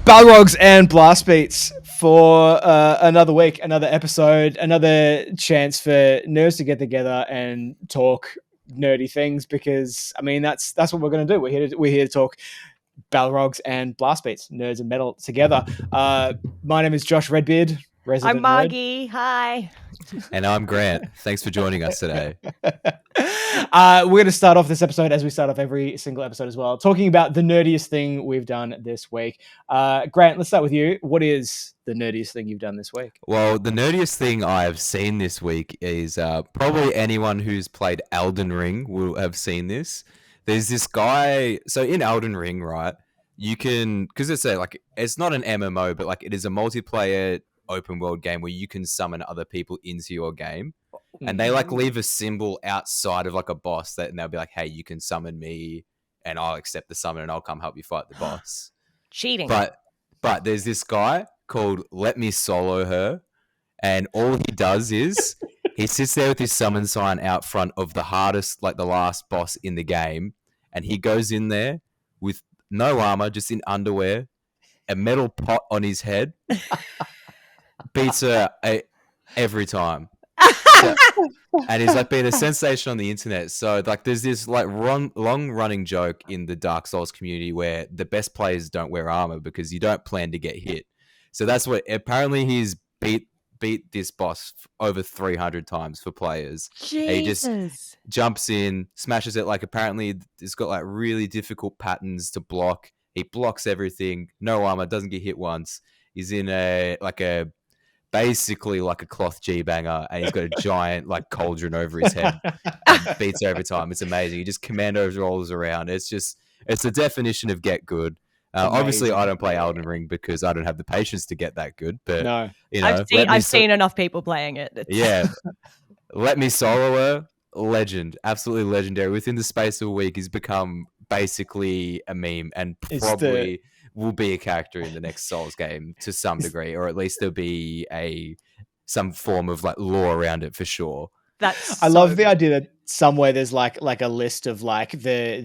Balrogs and Blastbeats for another week, another episode, another chance for nerds to get together and talk nerdy things. Because I mean, that's what we're going to do. We're here to talk Balrogs and Blastbeats, nerds and metal together. My name is Josh Redbeard. I'm Margy. Hi. And I'm Grant. Thanks for joining us today. We're going to start off this episode, as we start off every single episode as well, talking about the nerdiest thing we've done this week. Grant, let's start with you. What is the nerdiest thing you've done this week? Well, the nerdiest thing I've seen this week is probably anyone who's played Elden Ring will have seen this. There's this guy. So in Elden Ring, right, you can, because it's not an MMO, but like it is a multiplayer open world game where you can summon other people into your game, and they like leave a symbol outside of like a boss and they'll be like, hey, you can summon me and I'll accept the summon and I'll come help you fight the boss. Cheating. But there's this guy called Let Me Solo Her, and all he does is he sits there with his summon sign out front of the hardest, like the last boss in the game, and he goes in there with no armor, just in underwear, a metal pot on his head, beats her every time. And he's like been a sensation on the internet. So like there's this like long running joke in the Dark Souls community where the best players don't wear armor because you don't plan to get hit. So that's what apparently he's beat this boss over 300 times for players. He just jumps in, smashes it. Like apparently it's got like really difficult patterns to block. He blocks everything, no armor, doesn't get hit once. He's in basically like a cloth G-banger, and he's got a giant like cauldron over his head and beats every time. It's amazing. He just commando rolls around. It's the definition of get good. Obviously I don't play Elden Ring because I don't have the patience to get that good, but no. You know, I've seen enough people playing it. Yeah. Let Me Solo Her, legend, absolutely legendary. Within the space of a week he's become basically a meme and probably will be a character in the next Souls game to some degree, or at least there'll be some form of like lore around it for sure. I love the idea that somewhere there's like a list of like the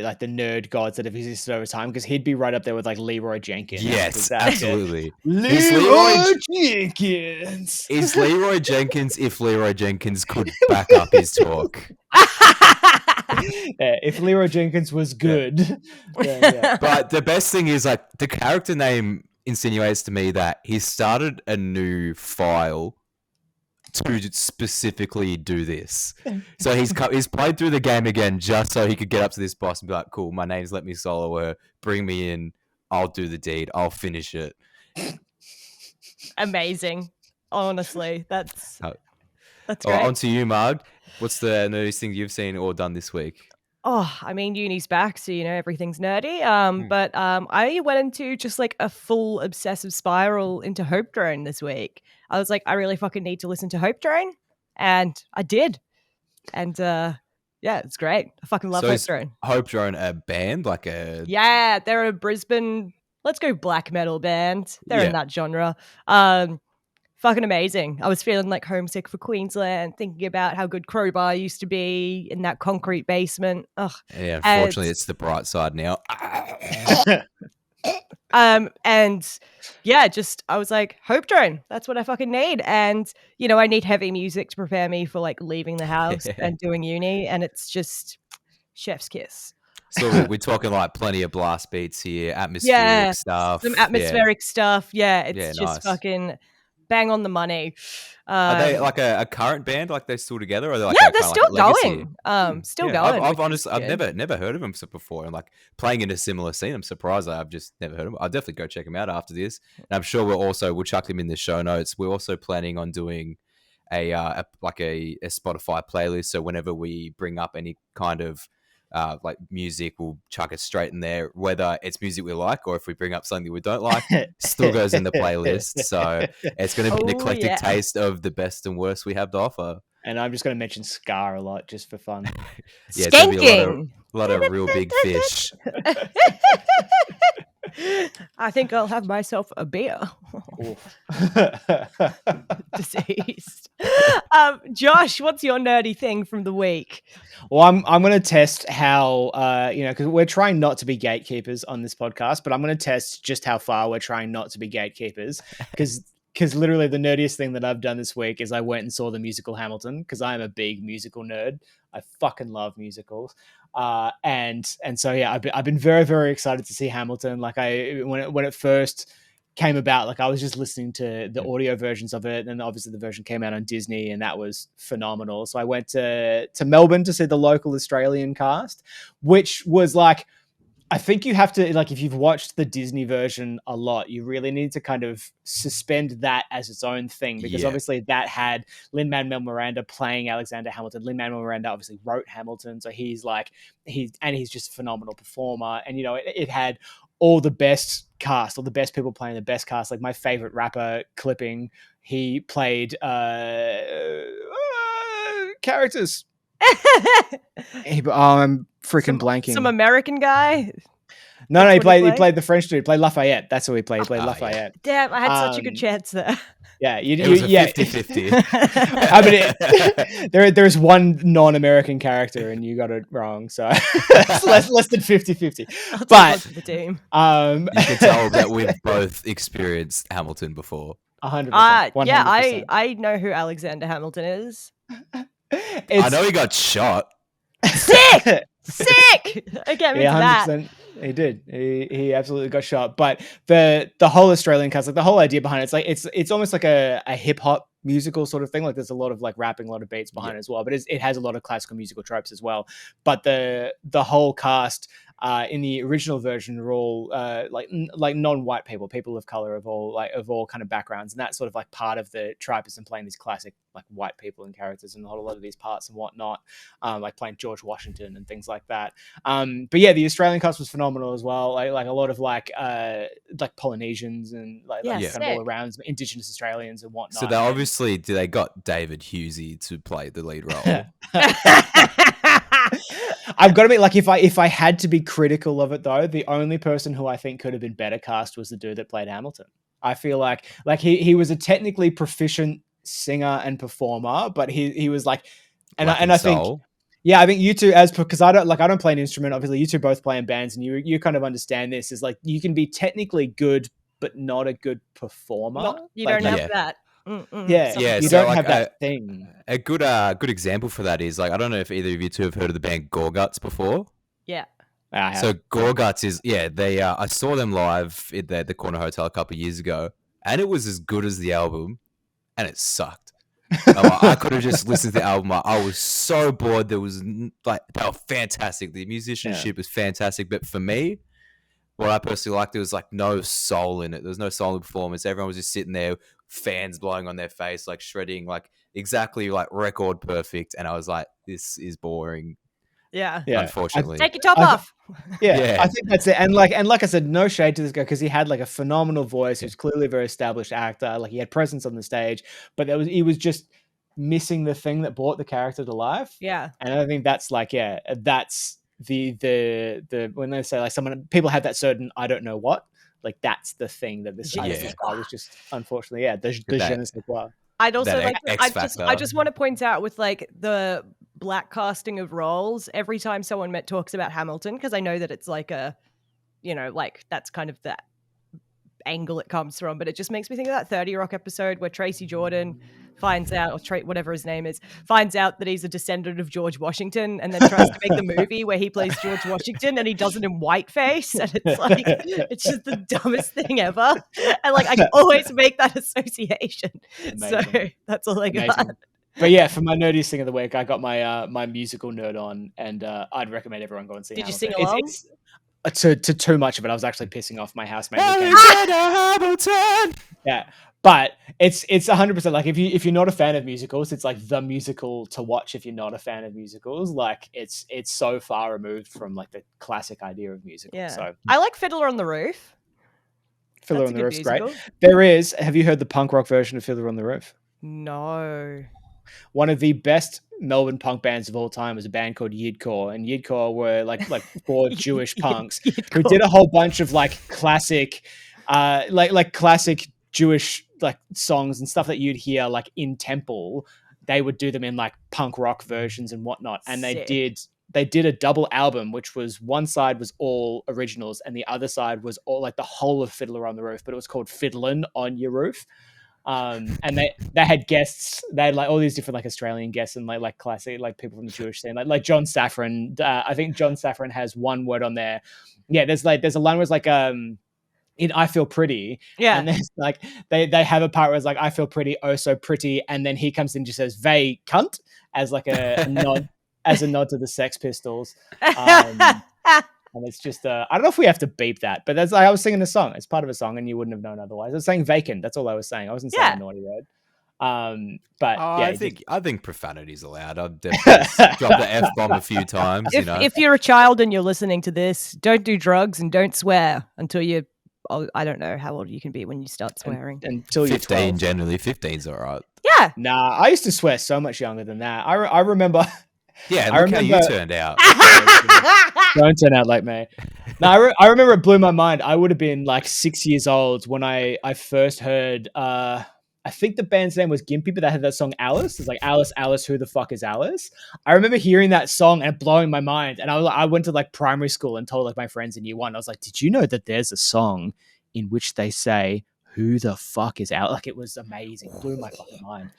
like the nerd gods that have existed over time, because he'd be right up there with like Leroy Jenkins. Yes, absolutely. Leroy Jenkins. Is Leroy Jenkins if Leroy Jenkins could back up his talk. Yeah, if Leroy Jenkins was good. Yeah. But the best thing is like the character name insinuates to me that he started a new file to specifically do this. So he's played through the game again just so he could get up to this boss and be like, cool, my name's Let Me Solo Her, bring me in, I'll do the deed, I'll finish it. Amazing. Honestly, that's great. On to you, Marg. What's the nerdiest thing you've seen or done this week? Oh, I mean, uni's back, so, you know, everything's nerdy. But I went into just like a full obsessive spiral into Hope Drone this week. I was like, I really fucking need to listen to Hope Drone, and I did. And yeah, it's great. I fucking love Hope Drone. Hope Drone a band? Yeah, they're a Brisbane, let's go black metal band. They're in that genre. Fucking amazing. I was feeling like homesick for Queensland, thinking about how good Crowbar used to be in that concrete basement. Ugh. Yeah, unfortunately, it's the bright side now. And yeah, I was like, Hope Drone, that's what I fucking need. And, you know, I need heavy music to prepare me for like leaving the house and doing uni. And it's just chef's kiss. So we're talking like plenty of blast beats here, atmospheric stuff. Some atmospheric stuff. Yeah, it's just nice. Fucking bang on the money. Are they like a current band? Like they're still together? Or are they like they're still going. Still going. I've never heard of them before, and like playing in a similar scene. I'm surprised I've just never heard of them. I'll definitely go check them out after this. And I'm sure we'll chuck them in the show notes. We're also planning on doing a Spotify playlist. So whenever we bring up any kind of like music, we'll chuck it straight in there, whether it's music we like or if we bring up something we don't like, still goes in the playlist. So it's going to be an eclectic taste of the best and worst we have to offer. And I'm just going to mention Scar a lot just for fun. Yeah, it's going to be a lot of real big fish. I think I'll have myself a beer. Deceased. Josh, what's your nerdy thing from the week? Well, I'm going to test how because we're trying not to be gatekeepers on this podcast, but I'm going to test just how far we're trying not to be gatekeepers because literally the nerdiest thing that I've done this week is I went and saw the musical Hamilton because I'm a big musical nerd. I fucking love musicals. And so yeah, I've been very, very excited to see Hamilton. Like when it first came about, like I was just listening to the audio versions of it, and obviously the version came out on Disney, and that was phenomenal. So I went to Melbourne to see the local Australian cast, which was like, I think you have to, like, if you've watched the Disney version a lot, you really need to kind of suspend that as its own thing, because obviously that had Lin-Manuel Miranda playing Alexander Hamilton. Lin-Manuel Miranda obviously wrote Hamilton, so he's just a phenomenal performer. And, it had all the best cast, all the best people playing the best cast. Like my favorite rapper, Clipping, he played characters. I'm freaking blanking. Some American guy. No, he played the French dude. He played Lafayette. That's who he played. He played Lafayette. Yeah. Damn, I had such a good chance there. Yeah, it was a 50-50. I mean, there's one non-American character, and you got it wrong. So it's less than 50-50. But the team. You can tell that we've both experienced Hamilton before. 100%. 100%. Yeah, I know who Alexander Hamilton is. I know he got shot. Sick. Again, yeah, 100%. He did. He absolutely got shot. But the whole Australian cast, like the whole idea behind it's almost like a hip hop musical sort of thing. Like there's a lot of like rapping, a lot of beats behind it as well. But it has a lot of classical musical tropes as well. But the whole cast in the original version are all like non-white people of color of all kind of backgrounds, and that's sort of like part of the tripe is in playing these classic like white people and characters in a whole lot of these parts and whatnot, like playing George Washington and things like that. But yeah, the Australian cast was phenomenal as well. Like a lot of like Polynesians and kind of all around Indigenous Australians and whatnot. So they got David Hughesy to play the lead role. I've got to be like, if I had to be critical of it though, the only person who I think could have been better cast was the dude that played Hamilton. I feel like he was a technically proficient singer and performer, but he was like, I think, yeah, I think you two, because I don't play an instrument. Obviously, you two both play in bands, and you kind of understand this. Is like you can be technically good, but not a good performer. You don't have that. Yeah. You don't have that thing. A good example for that is like, I don't know if either of you two have heard of the band Gorguts before. Yeah. So Gorguts is they I saw them live at the Corner Hotel a couple of years ago, and it was as good as the album, and it sucked. I could have just listened to the album. I was so bored. There was they were fantastic. The musicianship was fantastic, but for me, what I personally liked, there was like no soul in it. There was no soul in the performance. Everyone was just sitting there, fans blowing on their face, like shredding, like exactly like record perfect. And I was like, this is boring. Yeah. Unfortunately. Take your top off. Yeah, I think that's it. And like I said, no shade to this guy because he had like a phenomenal voice. He was clearly a very established actor. Like he had presence on the stage, but he was just missing the thing that brought the character to life. Yeah. And I think that's like, that's the when they say like people have that certain I don't know what, like that's the thing that this guy was just unfortunately the je ne sais quoi. I'd also like I just want to point out with like the black casting of roles, every time someone talks about Hamilton, because I know that it's like a like that's kind of that angle it comes from, but it just makes me think of that 30 Rock episode where Tracy Jordan finds out, or whatever his name is, finds out that he's a descendant of George Washington, and then tries to make the movie where he plays George Washington, and he does it in whiteface, and it's like it's just the dumbest thing ever. And like I can always make that association. Amazing. So that's all I got. Amazing. But yeah, for my nerdiest thing of the week, I got my my musical nerd on, and I'd recommend everyone go and see. Did Hamilton. You sing along? To too much of it, I was actually pissing off my housemate. Hamilton. Yeah, but it's 100% like if you're not a fan of musicals, it's like the musical to watch. If you're not a fan of musicals, like it's so far removed from like the classic idea of musical. Yeah, so I like Fiddler on the Roof. Fiddler on the Roof's great. There is. Have you heard the punk rock version of Fiddler on the Roof? No. One of the best Melbourne punk bands of all time was a band called Yidcore, and Yidcore were like 4 Jewish punks who did a whole bunch of like classic, classic Jewish like songs and stuff that you'd hear like in temple. They would do them in like punk rock versions and whatnot, and they did a double album, which was one side was all originals and the other side was all like the whole of Fiddler on the Roof, but it was called Fiddlin' on Your Roof. And they had guests. They had like all these different like Australian guests and like classic like people from the Jewish scene, like John Safran. I think John Safran has one word on there. Yeah, there's a line where it's like in I Feel Pretty. Yeah. And there's like they have a part where it's like I feel pretty, oh so pretty, and then he comes in and just says "Vey cunt" as like a nod as a nod to the Sex Pistols. And it's just I don't know if we have to beep that, but that's I was singing a song. It's part of a song, and you wouldn't have known otherwise. I was saying vacant. That's all I was saying. I wasn't saying a naughty word. But yeah, I think profanity's allowed. I've definitely dropped the F-bomb a few times. If you're a child and you're listening to this, don't do drugs and don't swear until you're. I don't know how old you can be when you start swearing. Until you're 15, 12. generally 15's all right. Yeah. Nah, I used to swear so much younger than that. I remember. Yeah, look how you turned out. Don't turn out like me. No, I remember it blew my mind. I would have been like 6 years old when I first heard. I think the band's name was Gimpy, but they had that song Alice. It's like Alice, Alice, who the fuck is Alice? I remember hearing that song and blowing my mind. And I went to like primary school and told like my friends in year 1. I was like, did you know that there's a song in which they say, who the fuck is Alice? Like it was amazing. It blew my fucking mind.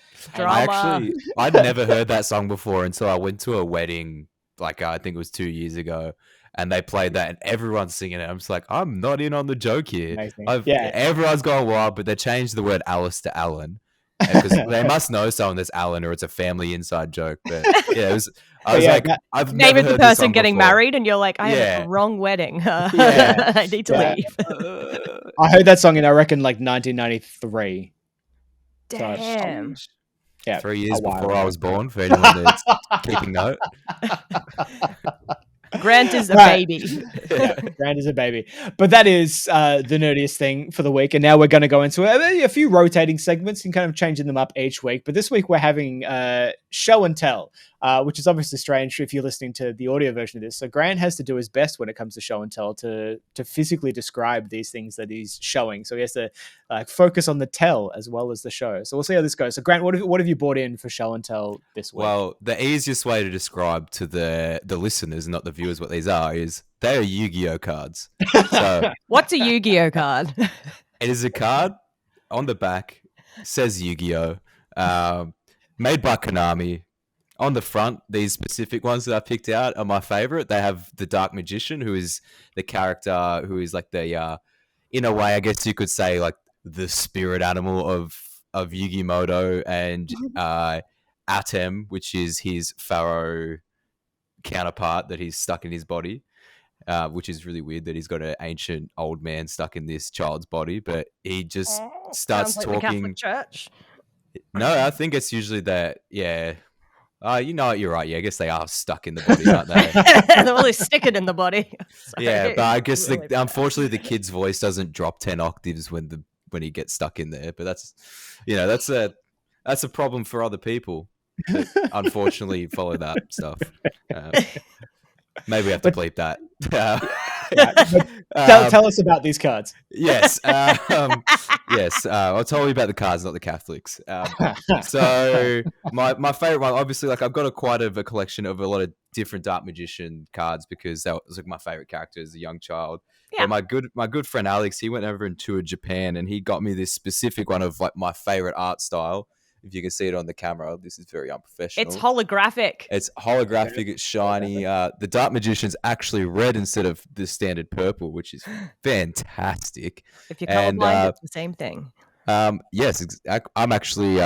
I'd never heard that song before until I went to a wedding, like I think it was 2 years ago. And they played that, and everyone's singing it. I'm just like, I'm not in on the joke here. Everyone's going wild, but they changed the word Alice to Alan because they must know someone that's Alan, or it's a family inside joke. But yeah, I've name never of the heard this person song getting before. married, and you're like, I have a wrong wedding. I need to leave. I heard that song in I reckon like 1993. Damn. So, yeah, 3 years before I was born. For anyone that's keeping note. Grant is a baby. Grant is a baby. But that is the nerdiest thing for the week. And now we're going to go into a few rotating segments and kind of changing them up each week. But this week we're having show and tell, which is obviously strange if you're listening to the audio version of this. So Grant has to do his best when it comes to show and tell to physically describe these things that he's showing. So he has to focus on the tell as well as the show. So we'll see how this goes. So Grant, what have you brought in for show and tell this week? Well, the easiest way to describe to the listeners, not the viewers, what these are is they are Yu-Gi-Oh cards. So what's a Yu-Gi-Oh card? It is a card on the back, says Yu-Gi-Oh, made by Konami. On the front, these specific ones that I picked out are my favorite. They have the Dark Magician, who is the character who is like the, in a way, I guess you could say like the spirit animal of Yu-Gi-Moto, and Atem, which is his Pharaoh counterpart that he's stuck in his body, which is really weird that he's got an ancient old man stuck in this child's body, but he just starts like talking. The Catholic Church. No, I think it's usually that. Yeah. You know what? You're right. Yeah, I guess they are stuck in the body, aren't they? They're really sticking in the body. Yeah, but I guess unfortunately the kid's voice doesn't drop 10 octaves when he gets stuck in there. But that's a problem for other people that unfortunately follow that stuff. Maybe we have to bleep that. Tell us about these cards. Yes. Yes. I'll tell you about the cards, not the Catholics. So my favorite one, obviously, like I've got quite a collection of a lot of different Dark Magician cards because that was like my favorite character as a young child. Yeah. But my good friend Alex, he went over and toured Japan, and he got me this specific one of like my favorite art style. If you can see it on the camera, this is very unprofessional. It's holographic. It's holographic. It's shiny. The Dark Magician's actually red instead of the standard purple, which is fantastic. If you're colorblind, it's the same thing. Yes, I'm actually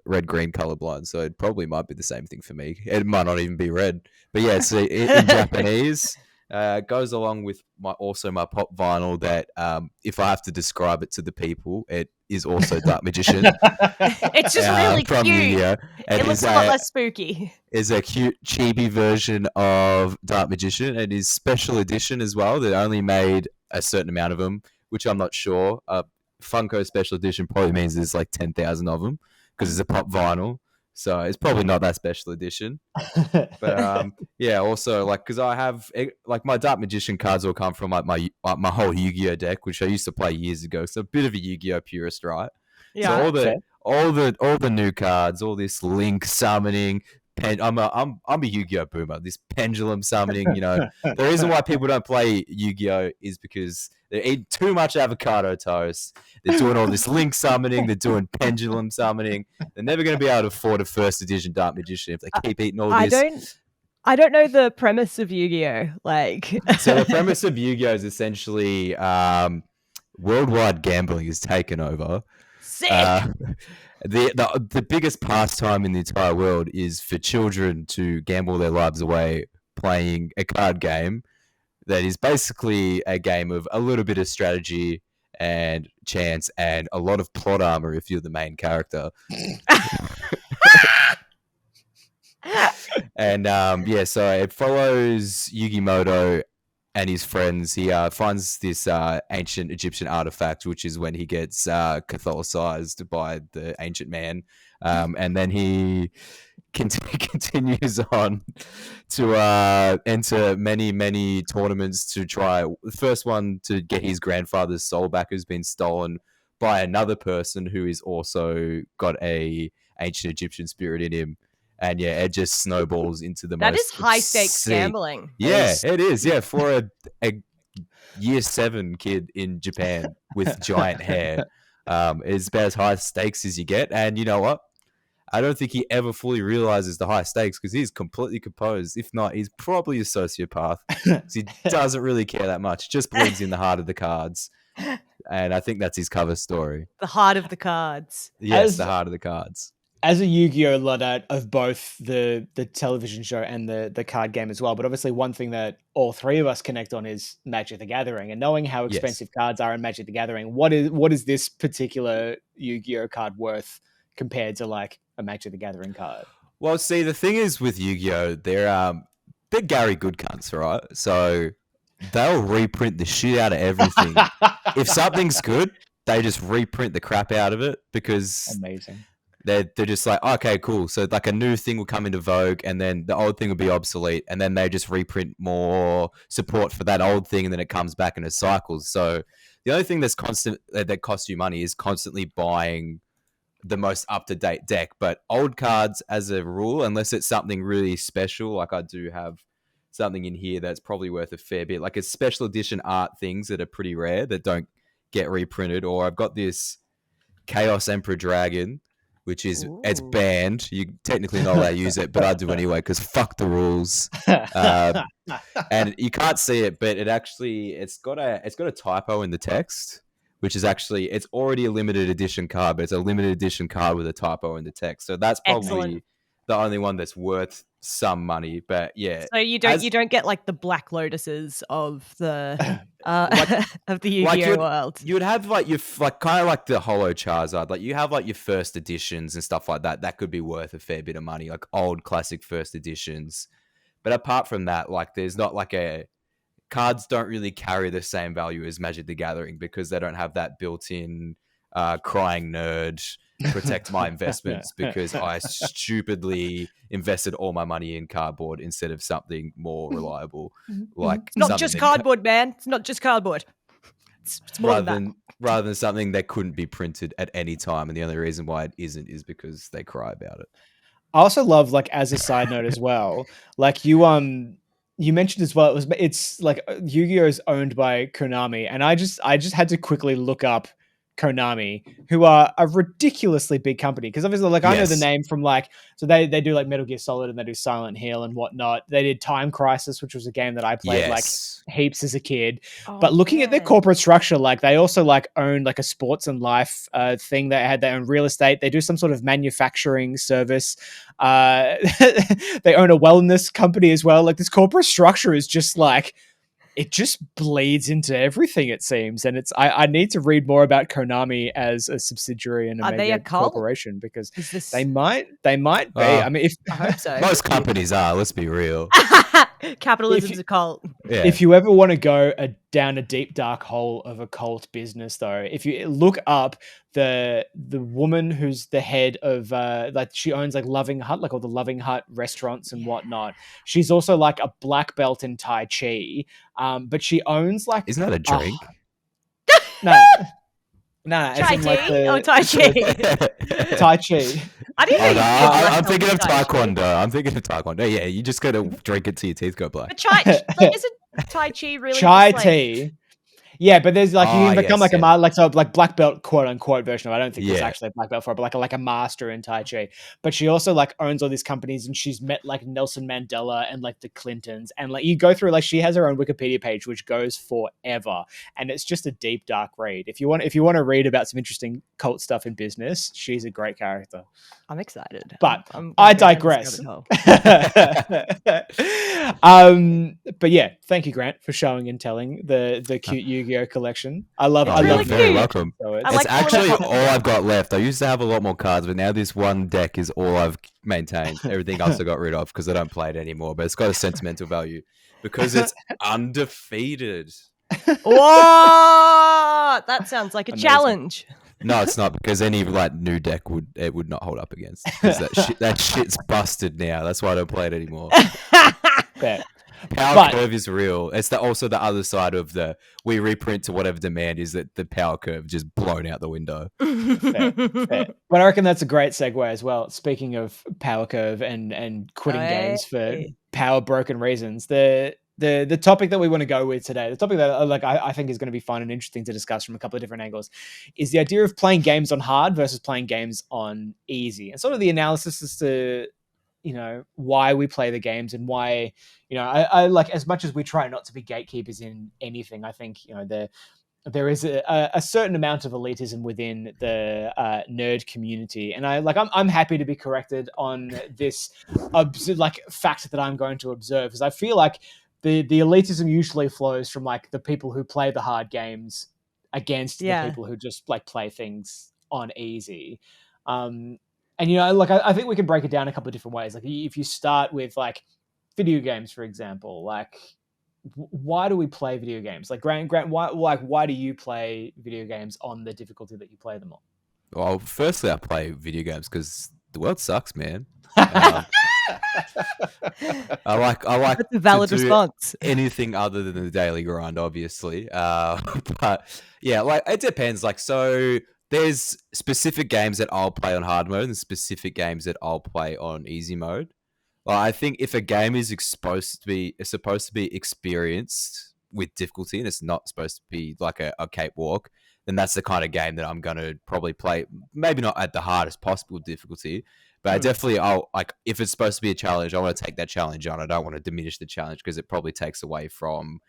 red-green colorblind, so it probably might be the same thing for me. It might not even be red. But yeah, it's in Japanese. Goes along with my pop vinyl that if I have to describe it to the people, it is also Dark Magician. It's just really from cute. It looks a lot less spooky. Is a cute chibi version of Dark Magician. It is special edition as well. They only made a certain amount of them, which I'm not sure. Funko special edition probably means there's like 10,000 of them because it's a pop vinyl. So it's probably not that special edition. But yeah, also like because I have like my Dark Magician cards all come from like my whole Yu-Gi-Oh deck, which I used to play years ago. So a bit of a Yu-Gi-Oh purist, right? Yeah. So all the new cards, all this link summoning. I'm a Yu-Gi-Oh boomer. This pendulum summoning, the reason why people don't play Yu-Gi-Oh is because they eat too much avocado toast. They're doing all this link summoning. They're doing pendulum summoning. They're never going to be able to afford a first edition Dark Magician if they keep eating all this. I don't know the premise of Yu-Gi-Oh. Like, so the premise of Yu-Gi-Oh is essentially worldwide gambling is taken over. Sick. The biggest pastime in the entire world is for children to gamble their lives away playing a card game that is basically a game of a little bit of strategy and chance and a lot of plot armor if you're the main character. And yeah, so it follows Yugimoto and his friends. He finds this ancient Egyptian artifact, which is when he gets Catholicized by the ancient man, and then he continues on to enter many tournaments to try. The first one to get his grandfather's soul back, who's been stolen by another person who is also got a ancient Egyptian spirit in him. And yeah, it just snowballs into the that most is high stakes gambling. Yeah, it is. Yeah, for a year 7 kid in Japan with giant hair, it's about as high stakes as you get. And you know what? I don't think he ever fully realizes the high stakes because he's completely composed. If not, he's probably a sociopath because he doesn't really care that much. Just believes in the heart of the cards. And I think that's his cover story. The heart of the cards. Yes, the heart of the cards. As a Yu-Gi-Oh Luddite of both the television show and the card game as well, but obviously one thing that all three of us connect on is Magic the Gathering, and knowing how expensive cards are in Magic the Gathering, what is this particular Yu-Gi-Oh card worth compared to like a Magic the Gathering card? Well, see, the thing is with Yu-Gi-Oh, they're Gary good cunts, right? So they'll reprint the shit out of everything. If something's good, they just reprint the crap out of it because amazing. They're just like, okay, cool. So like a new thing will come into vogue and then the old thing will be obsolete and then they just reprint more support for that old thing and then it comes back in a cycle. So the only thing that's constant that costs you money is constantly buying the most up-to-date deck. But old cards as a rule, unless it's something really special, like I do have something in here that's probably worth a fair bit, like it's special edition art things that are pretty rare that don't get reprinted. Or I've got this Chaos Emperor Dragon, which is it's banned. You technically not allowed to use it, but I do anyway because fuck the rules. And you can't see it, but it's got a typo in the text, which is actually it's already a limited edition card, but it's a limited edition card with a typo in the text. So that's probably the only one that's worth some money. But yeah, so you don't get like the Black Lotuses of the of the Yu-Gi-Oh world. You would have like your kind of like the Holo Charizard, like you have like your first editions and stuff like that. That could be worth a fair bit of money, like old classic first editions. But apart from that, like there's not like cards don't really carry the same value as Magic the Gathering because they don't have that built-in crying nerd protect my investments because I stupidly invested all my money in cardboard instead of something more reliable. Like it's not just cardboard, man. It's not just cardboard. It's more rather than something that couldn't be printed at any time, and the only reason why it isn't is because they cry about it. I also love, like, as a side note as well, like you mentioned as well, it's like Yu-Gi-Oh is owned by Konami, and I just had to quickly look up Konami, who are a ridiculously big company, because obviously, like, I know the name from, like, so they do like Metal Gear Solid and they do Silent Hill and whatnot. They did Time Crisis, which was a game that I played like heaps as a kid. But looking at their corporate structure, like they also like own like a sports and life thing. They had their own real estate. They do some sort of manufacturing service. They own a wellness company as well. Like this corporate structure is just like, it just bleeds into everything, it seems. And I need to read more about Konami as a subsidiary and maybe a corporation, because they might be. I mean, I hope so. Most companies are, let's be real. Capitalism's a cult. Yeah. If you ever want to go down a deep dark hole of a cult business, though, if you look up the woman who's the head of like she owns like Loving Hut, like all the Loving Hut restaurants and whatnot. She's also like a black belt in Tai Chi, but she owns like Isn't that a drink? No, Chai it's in, like, tea or Tai Chi? Tai Chi. I didn't know. I'm thinking of Taekwondo. I'm thinking of Taekwondo. Yeah, you just gotta drink it till your teeth go black. But like, isn't Tai Chi really Chai just, like, tea? Yeah, but there's like you can become yes, like black belt quote unquote version of it. I don't think there's Yeah. actually a black belt for it, but like a master in Tai Chi. But she also like owns all these companies, and she's met like Nelson Mandela and like the Clintons, and like you go through, like she has her own Wikipedia page which goes forever, and it's just a deep dark read. If you want to read about some interesting cult stuff in business, she's a great character. I'm excited. But I'm I gonna go down digress. this rabbit hole. But yeah, thank you, Grant, for showing and telling the cute Yu-Gi-Oh collection. I love Oh, I you're love very cute. welcome. So I It's like actually pulling all I've got left. I used to have a lot more cards, but now this one deck is all I've maintained. Everything else I got rid of because I don't play it anymore. But it's got a sentimental value because it's undefeated. What? That sounds like a Amazing. challenge. No, it's not because any like new deck would not hold up against because that shit's busted now. That's why I don't play it anymore. Bet. Power curve is real. It's also the other side of the we reprint to whatever demand is that the power curve just blown out the window. Fair. But I reckon that's a great segue as well. Speaking of power curve and quitting games for power broken reasons, the topic that we want to go with today, the topic that like I think is going to be fun and interesting to discuss from a couple of different angles, is the idea of playing games on hard versus playing games on easy, and sort of the analysis as to, you know, why we play the games and why, you know, I like, as much as we try not to be gatekeepers in anything, I think, you know, there is a certain amount of elitism within the nerd community, and I'm happy to be corrected on this like fact that I'm going to observe, because I feel like the elitism usually flows from like the people who play the hard games against the people who just like play things on easy. And you know, like I think we can break it down a couple of different ways. Like if you start with like video games, for example, like why do we play video games? Like Grant, why do you play video games on the difficulty that you play them on? Well, firstly, I play video games because the world sucks, man. I like That's a valid response. Anything other than the daily grind, obviously. But yeah, like it depends. Like, so there's specific games that I'll play on hard mode and specific games that I'll play on easy mode. Well, I think if a game is supposed to be experienced with difficulty and it's not supposed to be like a cakewalk, then that's the kind of game that I'm going to probably play. Maybe not at the hardest possible difficulty, but I definitely, like, if it's supposed to be a challenge, I want to take that challenge on. I don't want to diminish the challenge because it probably takes away from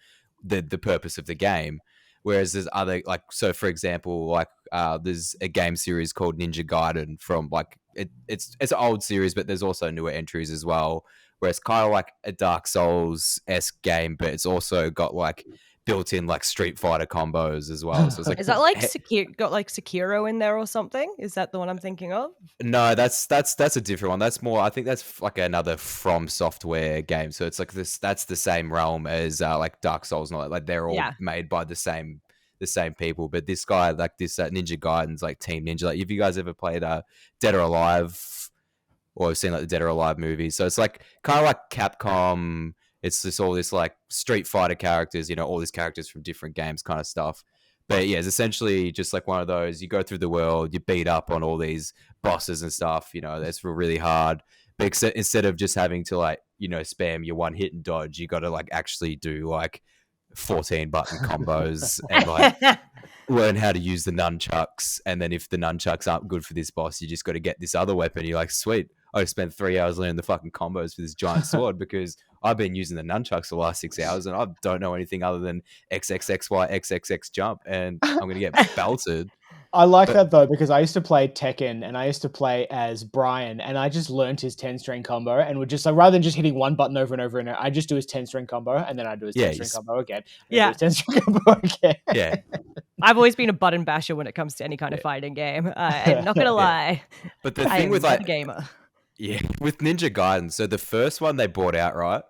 the purpose of the game. Whereas there's other, like, so for example, like there's a game series called Ninja Gaiden from like, it's an old series, but there's also newer entries as well, where it's kind of like a Dark Souls-esque game, but it's also got like built-in like Street Fighter combos as well. So it's like, is that like got like Sekiro in there or something? Is that the one I'm thinking of? No, that's a different one. That's more, I think that's like another From Software game. So it's like this. That's the same realm as like Dark Souls, and like they're all made by the same people. But this guy, like this Ninja Gaiden's like Team Ninja. Like, have you guys ever played Dead or Alive, or have seen like the Dead or Alive movies? So it's like kind of like Capcom. It's just all this like Street Fighter characters, you know, all these characters from different games kind of stuff. But yeah, it's essentially just like one of those, you go through the world, you beat up on all these bosses and stuff, you know, that's really hard. But instead of just having to like, you know, spam your one hit and dodge, you got to like actually do like 14 button combos and like learn how to use the nunchucks. And then if the nunchucks aren't good for this boss, you just got to get this other weapon. You're like, sweet, I spent 3 hours learning the fucking combos for this giant sword because I've been using the nunchucks for the last 6 hours and I don't know anything other than XXXY, XXX jump, and I'm going to get belted. I like that though, because I used to play Tekken and I used to play as Brian, and I just learned his 10-string combo and would just, like, rather than just hitting one button over and over and over, I just do his 10-string combo and then I do his 10-string combo again. And his 10-string combo again. Yeah. I've always been a button basher when it comes to any kind of fighting game. I'm not going to lie. But the thing with like, a gamer. yeah, with Ninja Gaiden, so the first one they brought out, right?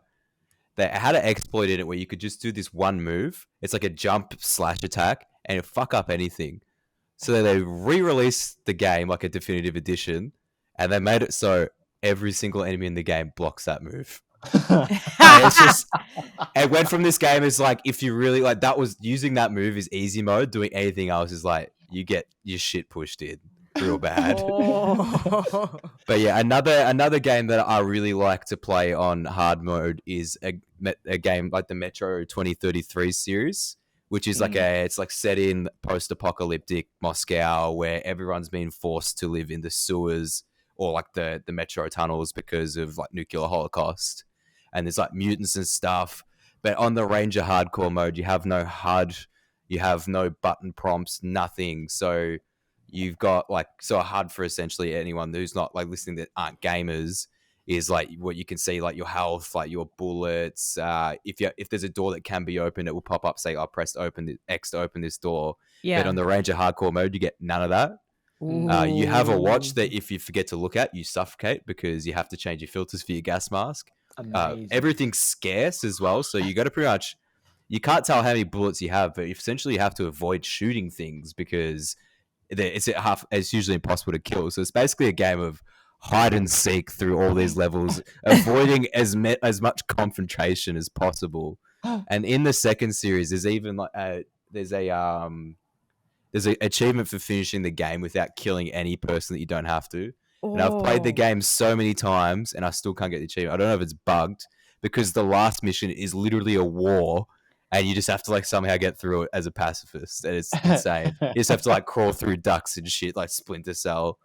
they had an exploit in it where you could just do this one move. It's like a jump slash attack, and it fuck up anything. So they re-released the game like a definitive edition, and they made it so every single enemy in the game blocks that move. And it's just, it went from this game as like, if you really like, that was using that move is easy mode. Doing anything else is like you get your shit pushed in real bad. Oh. But yeah, another game that I really like to play on hard mode is a game like the Metro 2033 series, which is like it's like set in post-apocalyptic Moscow where everyone's been forced to live in the sewers or like the metro tunnels because of like nuclear holocaust. And there's like mutants and stuff. But on the Ranger hardcore mode, you have no HUD, you have no button prompts, nothing. So you've got like, so a HUD for essentially anyone who's not like listening that aren't gamers is like what you can see, like your health, like your bullets. If there's a door that can be opened, it will pop up, say, I pressed X to open this door. Yeah. But on the Ranger hardcore mode, you get none of that. You have a watch that if you forget to look at, you suffocate because you have to change your filters for your gas mask. Everything's scarce as well, so you got to pretty much, you can't tell how many bullets you have, but essentially you have to avoid shooting things because it's usually impossible to kill. So it's basically a game of hide and seek through all these levels, avoiding as much confrontation as possible. And in the second series, there's even like there's an achievement for finishing the game without killing any person that you don't have to. And I've played the game so many times and I still can't get the achievement. I don't know if it's bugged because the last mission is literally a war and you just have to like somehow get through it as a pacifist. And it's insane. You just have to like crawl through ducts and shit like Splinter Cell.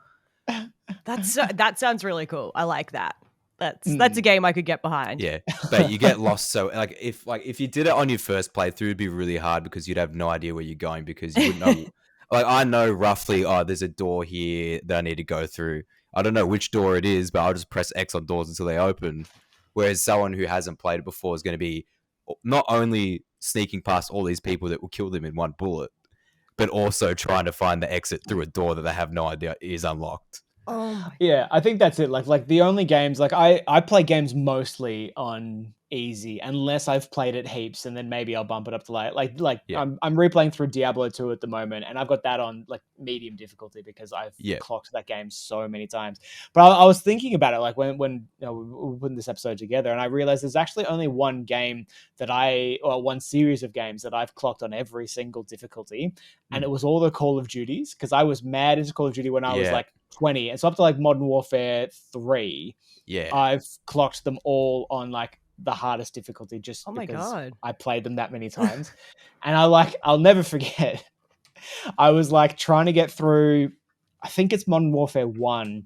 That sounds really cool. I like that. That's a game I could get behind. Yeah, but you get lost. So like if you did it on your first playthrough, it'd be really hard because you'd have no idea where you're going because you wouldn't know. Like I know roughly, there's a door here that I need to go through. I don't know which door it is, but I'll just press X on doors until they open. Whereas someone who hasn't played it before is going to be not only sneaking past all these people that will kill them in one bullet, but also trying to find the exit through a door that they have no idea is unlocked. Yeah, I think that's it. Like the only games, like I play games mostly on easy unless I've played it heaps, and then maybe I'll bump it up to like Yeah. I'm replaying through Diablo 2 at the moment, and I've got that on like medium difficulty because I've clocked that game so many times. But I was thinking about it like when we were putting this episode together, and I realized there's actually only one game or one series of games that I've clocked on every single difficulty, and it was all the Call of Duties because I was mad into Call of Duty when I was like 20, and so up to like Modern Warfare 3, I've clocked them all on like the hardest difficulty just because I played them that many times. And I'll never forget, I was like trying to get through, I think it's Modern Warfare 1,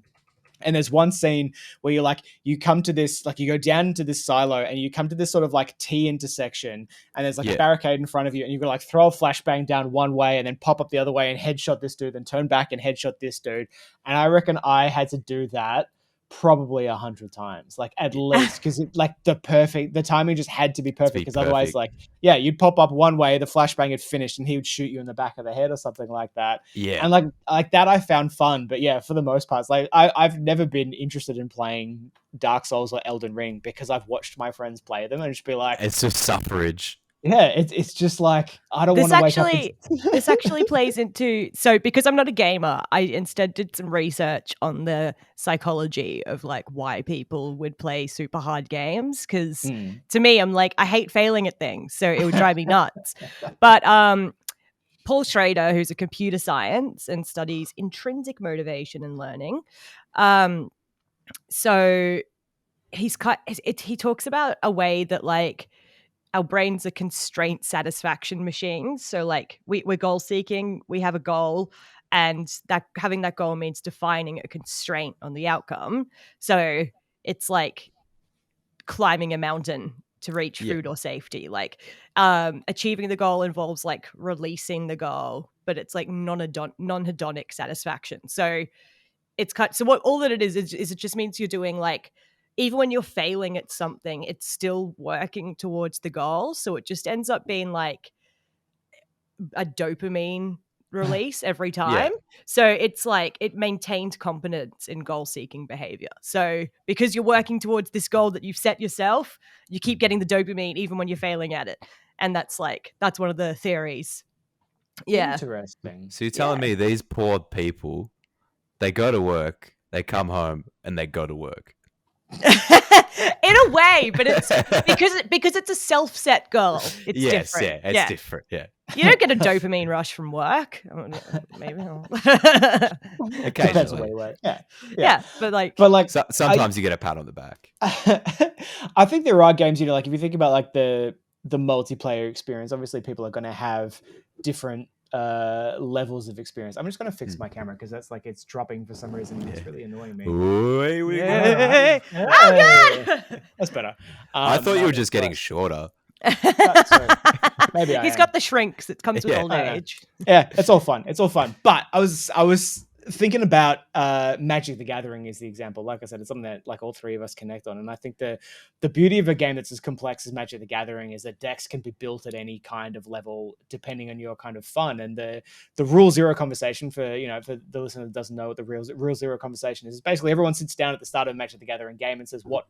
and there's one scene where you come to this, like you go down into this silo and you come to this sort of like T intersection, and there's like a barricade in front of you, and you've got to like throw a flashbang down one way and then pop up the other way and headshot this dude, then turn back and headshot this dude. And I reckon I had to do that probably 100 times, like at least, because like the timing just had to be perfect, because otherwise like you'd pop up one way, the flashbang had finished, and he would shoot you in the back of the head or something like that. And like that I found fun, but for the most part, it's like I've never been interested in playing Dark Souls or Elden Ring because I've watched my friends play them and just be like, it's just suffrage. It's just like, I don't want to wake up. This actually plays into, so because I'm not a gamer, I instead did some research on the psychology of like why people would play super hard games. Because to me, I'm like, I hate failing at things, so it would drive me nuts. But Paul Schrader, who's a computer science and studies intrinsic motivation and learning, so he talks about a way that like our brains are constraint satisfaction machines. So like we're goal seeking, we have a goal, and that having that goal means defining a constraint on the outcome. So it's like climbing a mountain to reach food or safety. Like achieving the goal involves like releasing the goal, but it's like non-hedonic satisfaction. So it's so what all that it is it just means you're doing like, even when you're failing at something, it's still working towards the goal. So it just ends up being like a dopamine release every time. So it's like it maintains competence in goal-seeking behavior. So because you're working towards this goal that you've set yourself, you keep getting the dopamine even when you're failing at it. And that's one of the theories. Yeah. Interesting. So you're telling me these poor people, they go to work, they come home, and they go to work. In a way, but it's because it's a self-set goal. It's different. It's different. Yeah. You don't get a dopamine rush from work. Maybe. Occasionally. Yeah, but like sometimes you get a pat on the back. I think there are games, like if you think about like the multiplayer experience, obviously people are going to have different levels of experience. I'm just going to fix my camera because that's like it's dropping for some reason. It's really annoying me. Oh god, that's better. I thought you were just getting shorter. Maybe he's got the shrinks that comes with old age. Yeah, it's all fun. But I was thinking about Magic the Gathering is the example. Like I said, it's something that like all three of us connect on. And I think the beauty of a game that's as complex as Magic the Gathering is that decks can be built at any kind of level depending on your kind of fun. And the rule zero conversation for the listener that doesn't know what the rule zero conversation is basically everyone sits down at the start of a Magic the Gathering game and says, what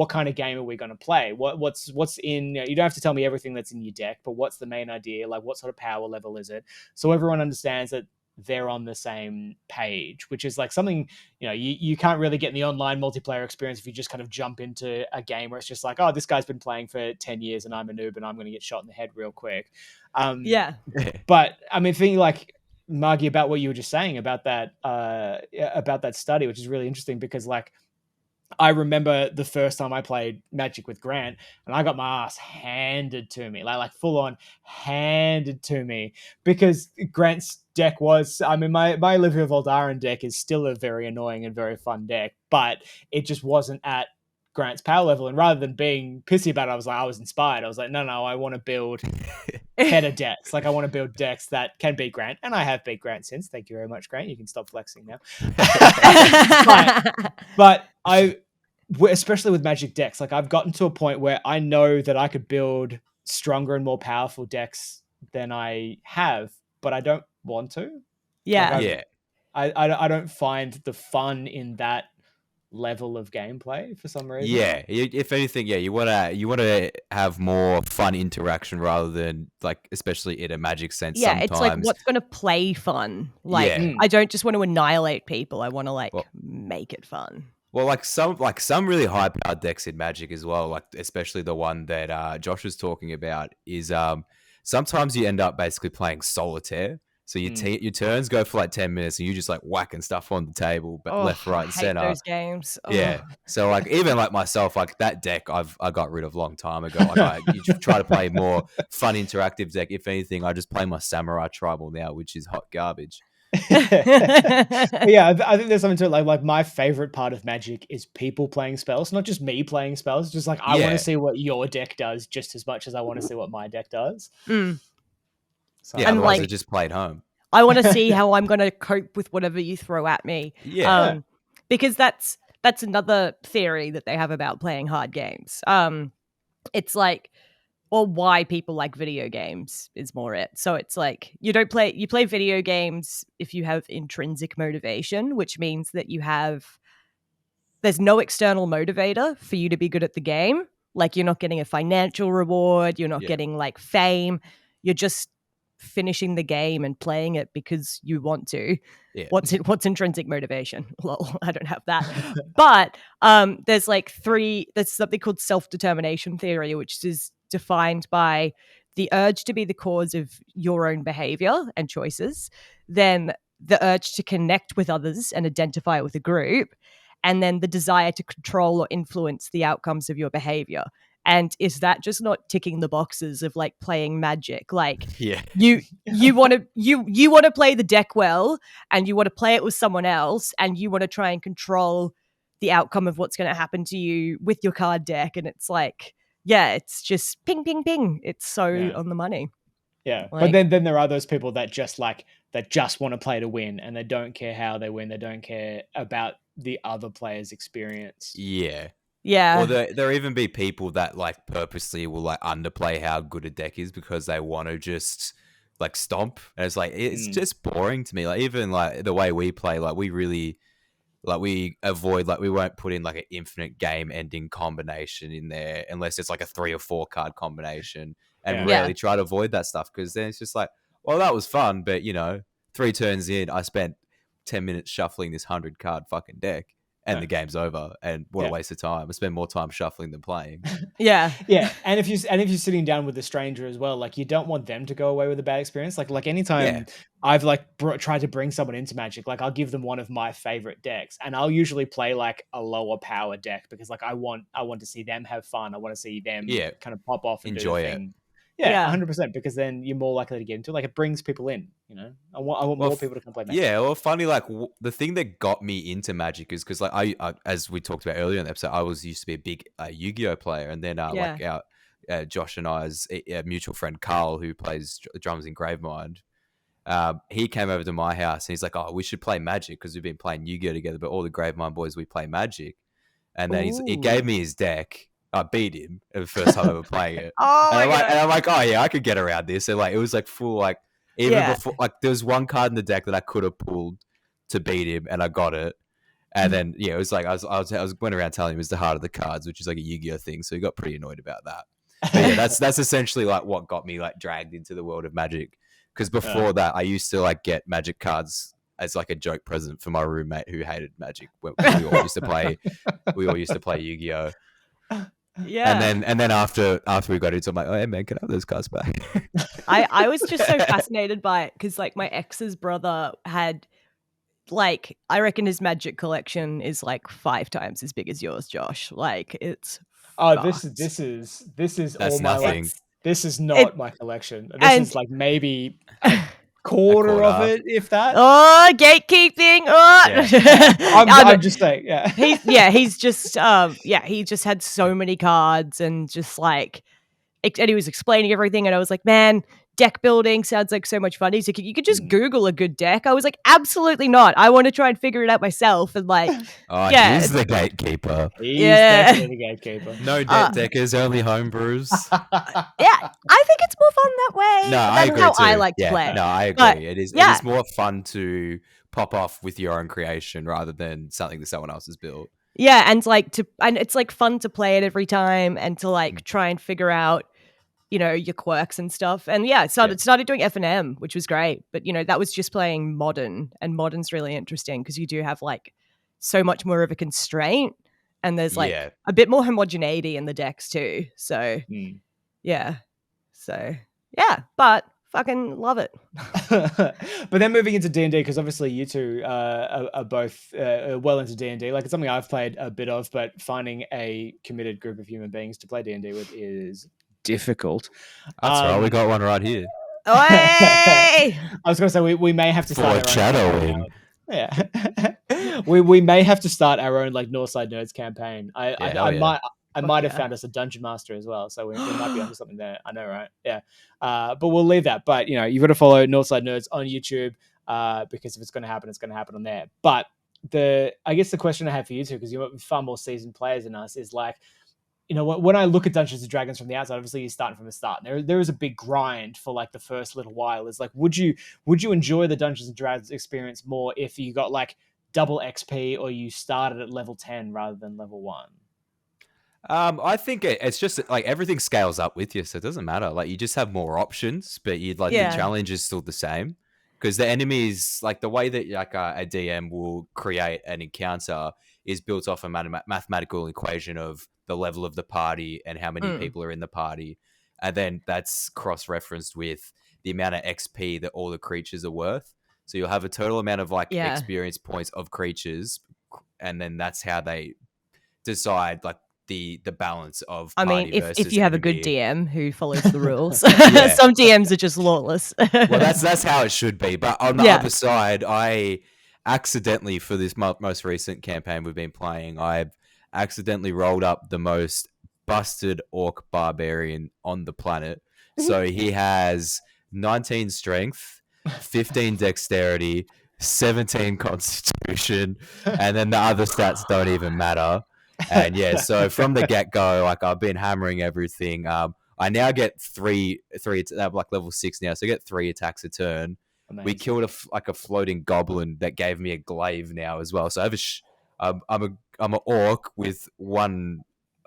kind of game are we going to play? What's in, you don't have to tell me everything that's in your deck, but what's the main idea? Like what sort of power level is it? So everyone understands that they're on the same page, which is like something, you can't really get in the online multiplayer experience if you just kind of jump into a game where it's just like, oh, this guy's been playing for 10 years and I'm a noob and I'm going to get shot in the head real quick. But I mean, thinking like, Margy, about what you were just saying about that study, which is really interesting because like, I remember the first time I played Magic with Grant and I got my ass handed to me, like full on handed to me because Grant's deck was, I mean, my Olivia Voldaren deck is still a very annoying and very fun deck, but it just wasn't at Grant's power level. And rather than being pissy about it, I was inspired. I was like, no, I want to build better decks. Like I want to build decks that can beat Grant. And I have beat Grant since. Thank you very much, Grant. You can stop flexing now. but especially with Magic decks, like I've gotten to a point where I know that I could build stronger and more powerful decks than I have, but I don't want to. I don't find the fun in that level of gameplay for some reason. If anything, you want to have more fun interaction rather than like, especially in a Magic sense. Sometimes it's like what's going to play fun. Like I don't just want to annihilate people. I want to make it fun. Well, some really high powered decks in Magic as well, like especially the one that Josh was talking about is sometimes you end up basically playing solitaire. So your turns go for like 10 minutes and you just like whacking stuff on the table, but left, right, and center. Those games. Yeah. So like even like myself, like that deck I got rid of a long time ago. Like you try to play more fun interactive deck. If anything, I just play my Samurai Tribal now, which is hot garbage. I think there's something to it. Like my favorite part of Magic is people playing spells, not just me playing spells. Just like I want to see what your deck does just as much as I want to see what my deck does. So, otherwise I just played home. I want to see how I'm going to cope with whatever you throw at me. Because that's another theory that they have about playing hard games. It's like, or why people like video games is more it. So it's like you play video games if you have intrinsic motivation, which means that there's no external motivator for you to be good at the game. Like you're not getting a financial reward, you're not getting like fame, you're just finishing the game and playing it because you want to. What's intrinsic motivation? Lol, I don't have that. But there's something called self-determination theory, which is defined by the urge to be the cause of your own behavior and choices, then the urge to connect with others and identify with a group, and then the desire to control or influence the outcomes of your behavior. And is that just not ticking the boxes of like playing Magic? Like you want to play the deck well, and you want to play it with someone else, and you want to try and control the outcome of what's going to happen to you with your card deck. And it's like, it's just ping, ping, ping. It's so on the money. Yeah. But then there are those people that just want to play to win, and they don't care how they win. They don't care about the other player's experience. Or there even be people that like purposely will like underplay how good a deck is because they want to just like stomp, and it's like it's just boring to me. Like even like the way we play, like we really like we avoid like we won't put in like an infinite game ending combination in there unless it's like a 3 or 4 card combination, and really try to avoid that stuff, because then it's just like, well, that was fun, but 3 turns in, I spent 10 minutes shuffling this 100 card fucking deck, and the game's over, and what a waste of time. I spend more time shuffling than playing. Yeah. And if you're sitting down with a stranger as well, like you don't want them to go away with a bad experience. Like anytime I've like tried to bring someone into Magic, like I'll give them one of my favorite decks, and I'll usually play like a lower power deck, because like I want to see them have fun. I want to see them kind of pop off and enjoy do the it. thing. Yeah, 100%, because then you're more likely to get into it. Like it brings people in, I want more people to come play Magic. Yeah, well, funny, like the thing that got me into Magic is because like I, as we talked about earlier in the episode, I used to be a big Yu-Gi-Oh player, and then like our Josh and I's mutual friend Carl, who plays drums in Gravemind, he came over to my house and he's like, "Oh, we should play Magic because we've been playing Yu-Gi-Oh together, but all the Gravemind boys, we play Magic." And then he gave me his deck. I beat him the first time ever playing it. And I'm like, oh yeah, I could get around this. And like, it was like full, like even before, like there was one card in the deck that I could have pulled to beat him, and I got it. And then it was like I was went around telling him it was the heart of the cards, which is like a Yu-Gi-Oh thing. So he got pretty annoyed about that. But yeah, that's essentially like what got me like dragged into the world of Magic. Because before that, I used to like get Magic cards as like a joke present for my roommate who hated Magic. We all used to play. We all used to play Yu-Gi-Oh. Yeah. And then after we got into it, I'm like, oh hey man, can I have those cards back? I was just so fascinated by it, because like my ex's brother had, like, I reckon his Magic collection is like 5 times as big as yours, Josh. Like it's this is That's all nothing. my this is not my collection. This is like maybe a quarter of it, if that. Oh, gatekeeping. I'm just saying, he's just he just had so many cards, and just like, and he was explaining everything, and I was like, man, deck building sounds like so much fun. He's like, you could just Google a good deck. I was like, absolutely not. I want to try and figure it out myself. And like, he's the gatekeeper. He's definitely the gatekeeper. No deck deckers, only homebrews. I think it's more fun that way. No, I agree how too. I like to play. No, I agree. But, it is more fun to pop off with your own creation rather than something that someone else has built. Yeah, and it's like fun to play it every time, and to like try and figure out, your quirks and stuff. And started doing F&M, which was great. But that was just playing Modern, and Modern's really interesting because you do have like so much more of a constraint, and there's like a bit more homogeneity in the decks too. So but fucking love it. But then moving into D&D, because obviously you two are both well into D&D. Like it's something I've played a bit of, but finding a committed group of human beings to play D&D with is difficult. That's right. We got one right here. I was going to say we may have to start foreshadowing. We may have to start our own like Northside Nerds campaign. I might have found us a dungeon master as well, so we might be onto something there. I know, right? Yeah. But we'll leave that. But you've got to follow Northside Nerds on YouTube, because if it's going to happen, it's going to happen on there. But I guess the question I have for you two, because you're far more seasoned players than us, is like, when I look at Dungeons and Dragons from the outside, obviously you're starting from the start. There is a big grind for like the first little while. It's like, would you enjoy the Dungeons and Dragons experience more if you got like double XP, or you started at level 10 rather than level 1? I think it's just like everything scales up with you, so it doesn't matter. Like you just have more options, but the challenge is still the same, because the enemies, like the way that like a DM will create an encounter is built off a mathematical equation of the level of the party and how many people are in the party, and then that's cross-referenced with the amount of XP that all the creatures are worth. So you'll have a total amount of like experience points of creatures, and then that's how they decide like the balance of party. I mean, if you have enemy. a good DM who follows the rules. Some DMs are just lawless. Well, that's how it should be. But on the other side, I accidentally, for this most recent campaign we've been playing, I've accidentally rolled up the most busted orc barbarian on the planet. So he has 19 strength, 15 dexterity, 17 constitution, and then the other stats don't even matter. And so from the get-go, like I've been hammering everything. I I now get three. I'm like level 6 now, so I get 3 attacks a turn. Amazing. We killed a floating goblin that gave me a glaive now as well. So I have I'm an orc with one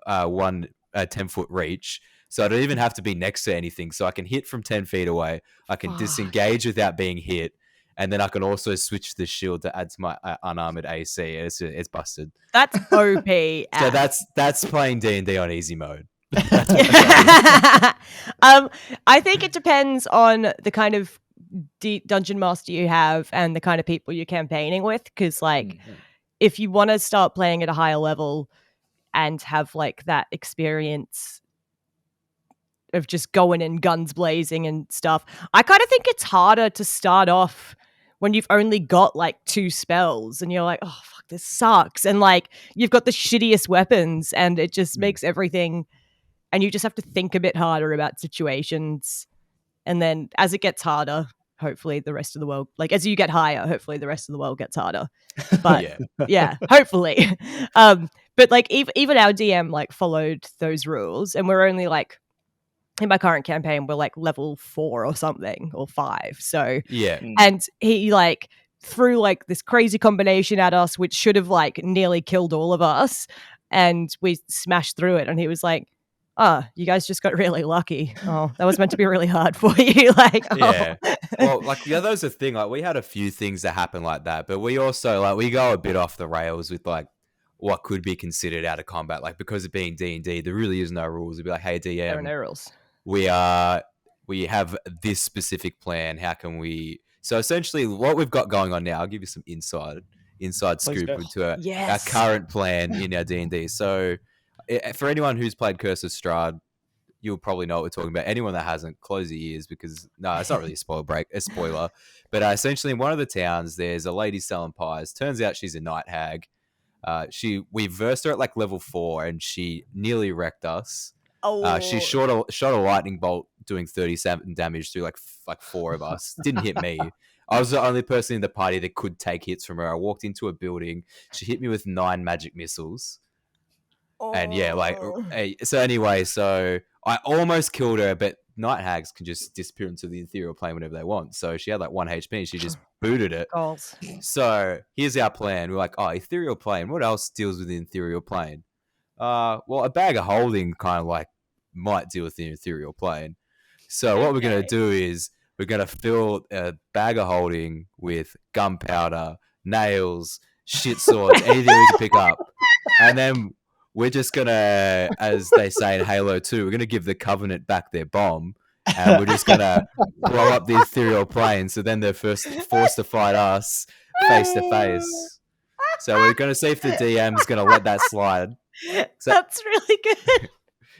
10-foot reach. So I don't even have to be next to anything. So I can hit from 10 feet away. I can disengage without being hit. And then I can also switch the shield to add to my unarmored AC. It's busted. That's OP. So that's playing D&D on easy mode. I think it depends on the kind of dungeon master you have and the kind of people you're campaigning with. Because like, if you want to start playing at a higher level and have like that experience of just going in guns blazing and stuff, I kind of think it's harder to start off when you've only got like 2 spells and you're like, oh fuck, this sucks, and like you've got the shittiest weapons and it just makes everything, and you just have to think a bit harder about situations. And then as it gets harder, hopefully the rest of the world, like as you get higher, hopefully the rest of the world gets harder. But yeah, hopefully. But like even our DM like followed those rules, and we're only like, in my current campaign, we're like level 4 or something, or 5. So yeah, and he like threw like this crazy combination at us, which should have like nearly killed all of us, and we smashed through it. And he was like, "Oh, you guys just got really lucky. Oh, that was meant to be really hard for you." Like, yeah. Well, like that was the thing. Like we had a few things that happened like that, but we also like we go a bit off the rails with like what could be considered out of combat. Like because of being D&D, there really is no rules. It'd be like, "Hey DM, there are no rules. We have this specific plan. How can we?" So essentially, what we've got going on now, I'll give you some inside scoop into our current plan in our D&D. So, for anyone who's played Curse of Strahd, you'll probably know what we're talking about. Anyone that hasn't, close your ears because no, it's not really a spoiler. But essentially, in one of the towns, there's a lady selling pies. Turns out she's a night hag. We versed her at like level 4, and she nearly wrecked us. She shot a lightning bolt doing 37 damage to like 4 of us. Didn't hit me. I was the only person in the party that could take hits from her. I walked into a building. She hit me with 9 magic missiles. And yeah, like, so anyway, so I almost killed her, but night hags can just disappear into the ethereal plane whenever they want. So she had like 1 HP and she just booted it. Goals. So here's our plan. We're like, ethereal plane. What else deals with the ethereal plane? Well, a bag of holding kind of like might deal with the ethereal plane. So what we're going to do is we're going to fill a bag of holding with gunpowder, nails, shit swords, anything we can pick up. And then we're just going to, as they say in Halo 2, we're going to give the Covenant back their bomb. And we're just going to blow up the ethereal plane. So then they're forced to fight us face to face. So we're going to see if the DM's going to let that slide. So, that's really good.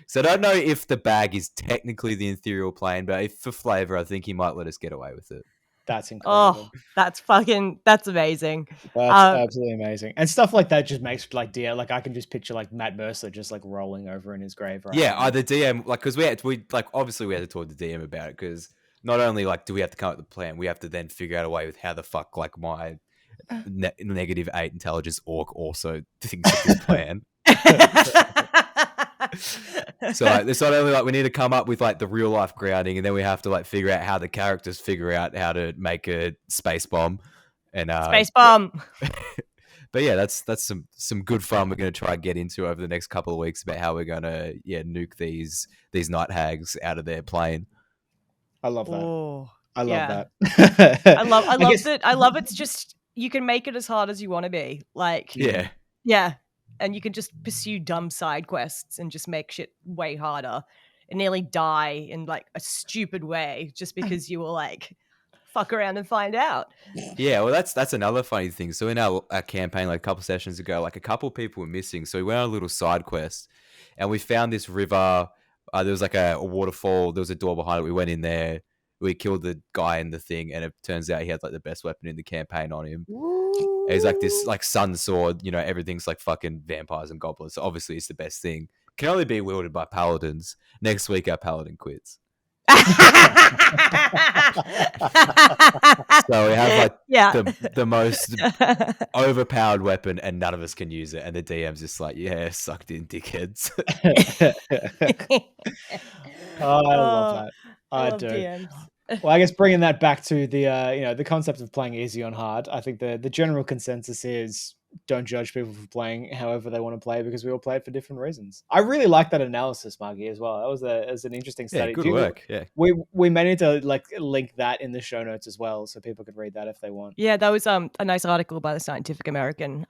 So I don't know if the bag is technically the ethereal plane, but if for flavor, I think he might let us get away with it. That's incredible. Oh, that's amazing. That's absolutely amazing. And stuff like that just makes like like I can just picture like Matt Mercer just like rolling over in his grave. Right? Yeah, the DM, like, because obviously we had to talk to the DM about it, because not only like do we have to come up with the plan, we have to then figure out a way with how the fuck like my -8 intelligence orc also thinks of this plan. So like, it's not only like we need to come up with like the real life grounding, and then we have to like figure out how the characters figure out how to make a space bomb and space bomb. But yeah, that's some good fun we're going to try and get into over the next couple of weeks about how we're going to nuke these night hags out of their plane. I love that. Oh, I love that. I love that. I love it's just you can make it as hard as you want to be. Like yeah. And you can just pursue dumb side quests and just make shit way harder and nearly die in like a stupid way just because you will like fuck around and find out. Yeah, well, that's another funny thing. So in our campaign, like a couple sessions ago, like a couple people were missing. So we went on a little side quest and we found this river. There was like a waterfall. There was a door behind it. We went in there. We killed the guy in the thing, and it turns out he had like the best weapon in the campaign on him. He's like this like sun sword, everything's like fucking vampires and goblins. So obviously it's the best thing. Can only be wielded by paladins. Next week our paladin quits. So we have like Yeah. the most overpowered weapon, and none of us can use it. And the DM's just like, yeah, sucked in, dickheads. Oh, I love that. I I love do. DMs. Well, I guess bringing that back to the the concept of playing easy on hard, I think the general consensus is don't judge people for playing however they want to play, because we all play it for different reasons. I really like that analysis, Margy, as well. That was an interesting Yeah, study. good work. Yeah. We may need to like link that in the show notes as well, so people could read that if they want. Yeah, that was a nice article by the Scientific American.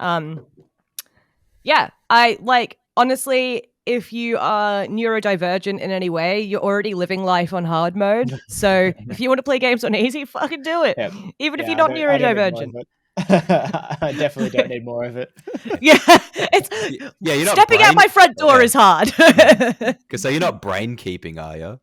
Yeah, I like, honestly, if you are neurodivergent in any way, you're already living life on hard mode. So if you want to play games on easy, fucking do it. Yeah. Even if Yeah, you're not I don't need more neurodivergent. of it. I definitely don't need more of it. Yeah, it's Yeah, you're not stepping out my front door is hard. Because so you're not brain keeping, are you?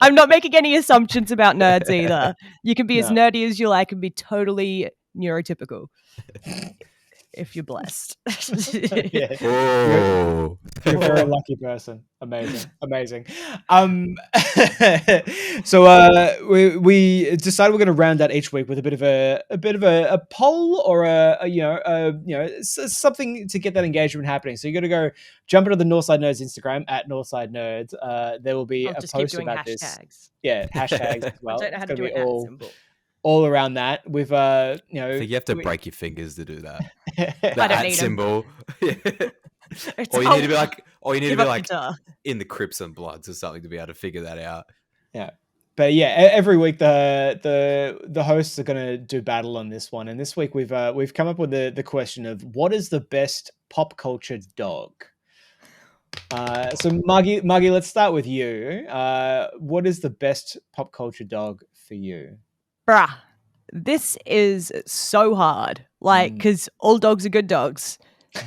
I'm not making any assumptions about nerds either. You can be as No. nerdy as you like and be totally neurotypical if you're blessed. Yeah. Oh, You're a very lucky person. Amazing. So we decided we're going to round out each week with a bit of a poll or something to get that engagement happening. So you got to go jump into the Northside Nerds Instagram at Northside Nerds. There will be I'll a just keep post doing about hashtags. this. Yeah, hashtags as well. I don't know how It's to gonna do be an @ symbol. all around that. With I think you have to break your fingers to do that. The I don't @ need 'em. symbol. It's Or you need to be like, give up guitar. in the Crips and Bloods or something to be able to figure that out. Yeah. But yeah, every week the hosts are going to do battle on this one, and this week we've come up with the question of what is the best pop culture dog. So Margy, let's start with you. What is the best pop culture dog for you? Bruh, this is so hard. Like, because all dogs are good dogs.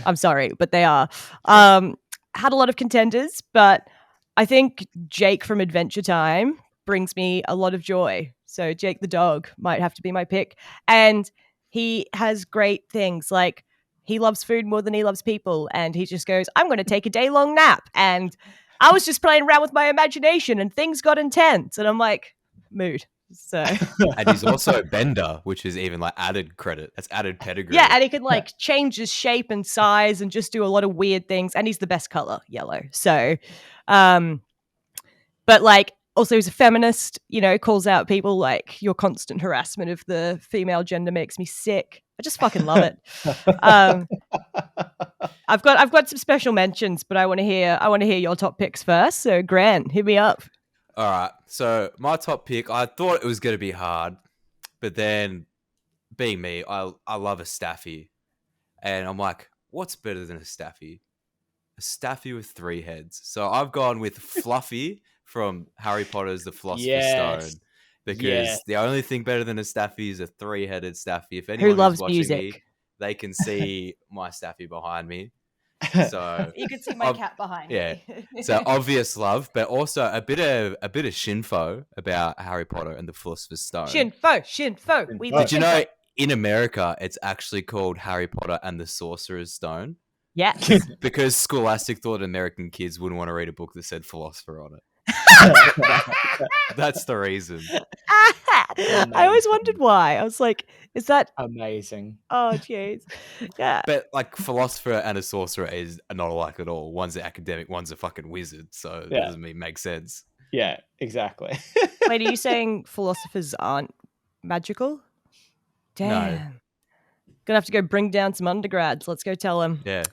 I'm sorry, but they are. Had a lot of contenders, but I think Jake from Adventure Time brings me a lot of joy. So Jake the dog might have to be my pick. And he has great things, like he loves food more than he loves people. And he just goes, I'm going to take a day-long nap. And I was just playing around with my imagination and things got intense. And I'm like, mood. So And he's also Bender, which is even like added credit. That's added pedigree. yeah, and he can like change his shape and size and just do a lot of weird things. And he's the best color, yellow. So, but like also he's a feminist, calls out people like your constant harassment of the female gender makes me sick. I just fucking love it. I've got some special mentions, but I want to hear your top picks first. So Grant, hit me up. All right. So my top pick, I thought it was going to be hard, but then being me, I love a staffy. And I'm like, what's better than a staffy? A staffy with 3 heads. So I've gone with Fluffy from Harry Potter's The Philosopher's Stone. Because the only thing better than a staffy is a 3-headed staffy. If anyone loves who's watching music? me, they can see my staffy behind me. So You can see my cat behind yeah. me. So obvious love, but also a bit of shinfo about Harry Potter and the Philosopher's Stone. Shinfo. We Did you know in America it's actually called Harry Potter and the Sorcerer's Stone? Yes. Because Scholastic thought American kids wouldn't want to read a book that said philosopher on it. That's the reason. I always wondered why. I was like, is that amazing? Oh, jeez. Yeah. But like philosopher and a sorcerer is not alike at all. One's an academic, one's a fucking wizard. So it doesn't make sense. Yeah, exactly. Wait, are you saying philosophers aren't magical? Damn. No. Gonna have to go bring down some undergrads. Let's go tell them. Yeah.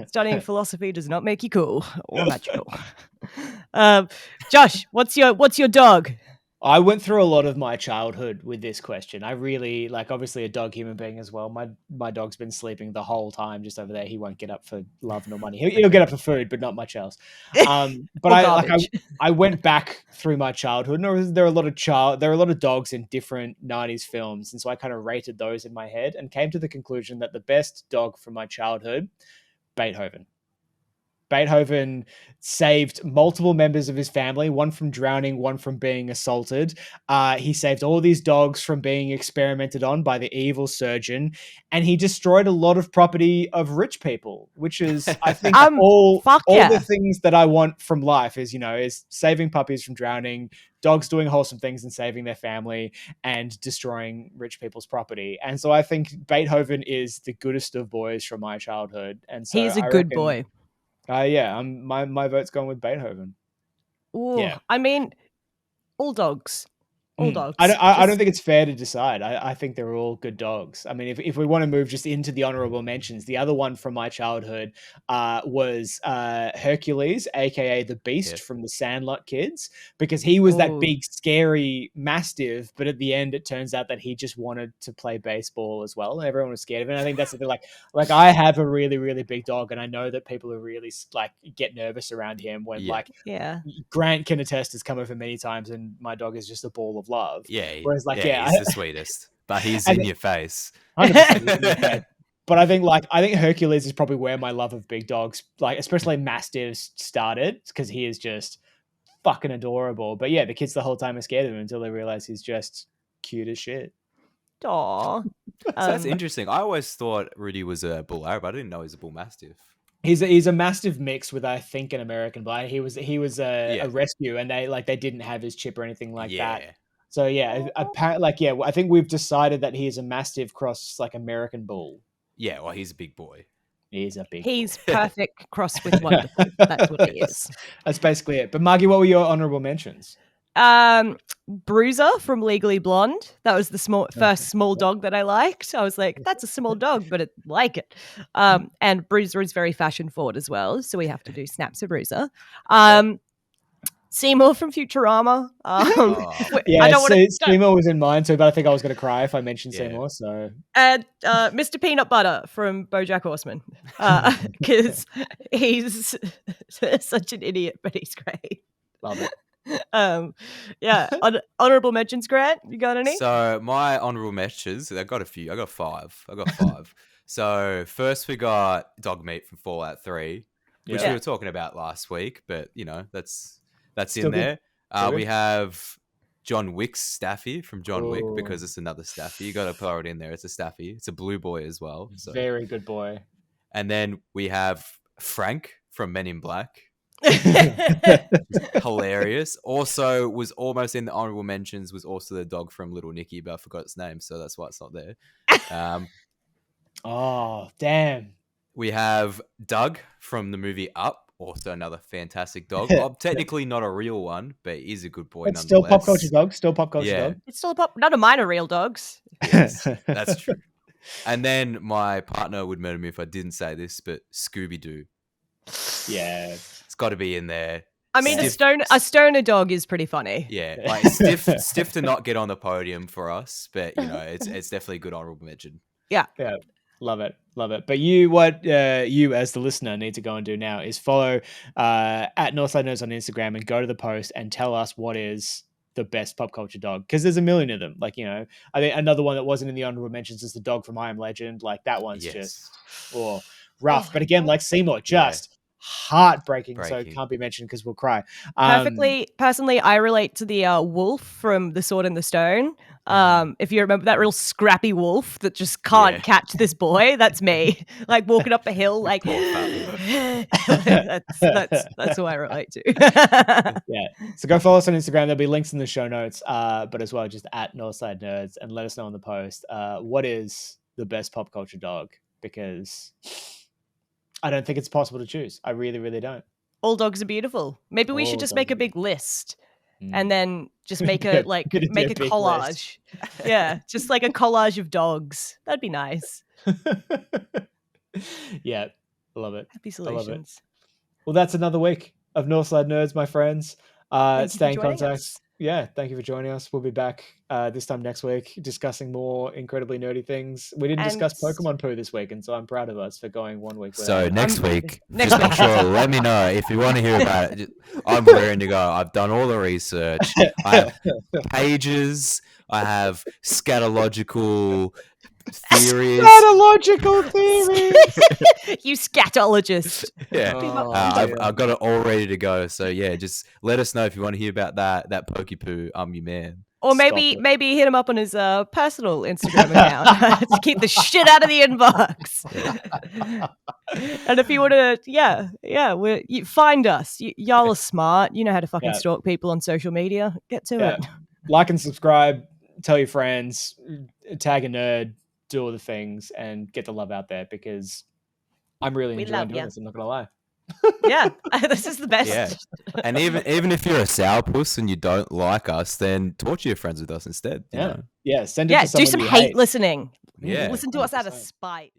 Studying philosophy does not make you cool or magical. Josh, what's your dog? I went through a lot of my childhood with this question. I really obviously a dog human being as well. My dog's been sleeping the whole time just over there. He won't get up for love nor money. He'll get up for food, but not much else. But I went back through my childhood, and there are a lot of dogs in different 90s films, and so I kind of rated those in my head and came to the conclusion that the best dog from my childhood, Beethoven. Beethoven saved multiple members of his family, one from drowning, one from being assaulted. He saved all these dogs from being experimented on by the evil surgeon, and he destroyed a lot of property of rich people, which is, I think, all the things that I want from life is, is saving puppies from drowning, dogs doing wholesome things and saving their family, and destroying rich people's property. And so I think Beethoven is the goodest of boys from my childhood. And so he's a good boy. Yeah, my vote's going with Beethoven. Ooh, yeah. I mean, all dogs. All dogs. I don't think it's fair to decide. I think they're all good dogs. I mean, if we want to move just into the honorable mentions, the other one from my childhood was Hercules, aka the Beast from the Sandlot Kids, because he was that big, scary mastiff. But at the end, it turns out that he just wanted to play baseball as well, and everyone was scared of it. And I think that's the thing. Like I have a really, really big dog, and I know that people are really get nervous around him when Grant can attest has come over many times, and my dog is just a ball of love. Whereas he's the sweetest, but he's in your face. 100%. But I think Hercules is probably where my love of big dogs, especially mastiffs, started, because he is just fucking adorable. But yeah, the kids the whole time are scared of him until they realize he's just cute as shit. Aww. So that's interesting. I always thought Rudy was a bull Arab. I didn't know he's a bull mastiff. He's a mastiff mix with, I think, an American Blind. He was a rescue, and they didn't have his chip or anything like that. So apparently, I think we've decided that he is a mastiff cross American bull. Yeah, well, he's a big boy. He's perfect cross with wonderful. That's what he is. That's basically it. But Margy, what were your honorable mentions? Bruiser from Legally Blonde. That was the first small dog that I liked. I was like, that's a small dog, but I like it. And Bruiser is very fashion forward as well, so we have to do snaps of Bruiser. Seymour from Futurama. Seymour was in mine too, but I think I was going to cry if I mentioned Seymour. So, and Mr. Peanut Butter from BoJack Horseman, because he's such an idiot, but he's great. Love it. Honorable mentions, Grant. You got any? So my honorable mentions, I got a few. I got five. So first we got Dog Meat from Fallout 3, which we were talking about last week, but that's still in there. We have John Wick's Staffy from John Wick, because it's another Staffy. You got to throw it in there. It's a Staffy. It's a blue boy as well. So. Very good boy. And then we have Frank from Men in Black. Hilarious. Also was almost in the honorable mentions, was also the dog from Little Nicky, but I forgot its name, so that's why it's not there. Oh, damn. We have Doug from the movie Up. Also another fantastic dog. Well, technically not a real one, but he's a good boy nonetheless. Still pop culture dog. Dog. It's still none of mine are real dogs. Yes, that's true. And then my partner would murder me if I didn't say this, but Scooby-Doo. Yeah. It's got to be in there. I mean, a stoner dog is pretty funny. Yeah, stiff to not get on the podium for us, but it's definitely a good honorable mention. Yeah. Love it. But you as the listener need to go and do now is follow at Northside Nerds on Instagram and go to the post and tell us what is the best pop culture dog, because there's a million of them. I think another one that wasn't in the honorable mentions is the dog from I Am Legend. That one's just rough. But again, like Seymour, just heartbreaking. So it can't be mentioned because we'll cry. Personally, I relate to the wolf from The Sword and the Stone. If you remember that real scrappy wolf that just can't catch this boy, that's me. Walking up a hill, that's who I relate to. So go follow us on Instagram. There'll be links in the show notes, but as well just at Northside Nerds, and let us know in the post what is the best pop culture dog, because I don't think it's possible to choose. I really, really don't. All dogs are beautiful. Maybe we should just make a big list and then just make a collage. Yeah, just a collage of dogs. That'd be nice. Yeah, love it. Happy solutions. Well, that's another week of Northside Nerds, my friends. Stay in contact. Yeah, thank you for joining us. We'll be back this time next week discussing more incredibly nerdy things. We didn't discuss Pokemon Poo this week, and so I'm proud of us for going 1 week. So next week, just make sure, let me know if you want to hear about it. I'm raring to go. I've done all the research. I have pages. I have scatological theories. Scatological theories. You scatologist. Yeah, Oh, I've got it all ready to go. So yeah, just let us know if you want to hear about that pokey poo. I'm your man. Or Stop maybe it. hit him up on his personal Instagram account to keep the shit out of the inbox. And if you want to, you find us. Y'all are smart. You know how to fucking Yeah. stalk people on social media. Get to Yeah. it. Like and subscribe. Tell your friends. Tag a nerd. Do all the things and get the love out there because I'm really We enjoying love doing ya. this. I'm not gonna lie. Yeah, this is the best. Yeah, and even if you're a sourpuss and you don't like us, then torture your friends with us instead. You know? Yeah. Send it Yeah, to do someone some you hate listening. Yeah. Listen to us out of 100%. spite.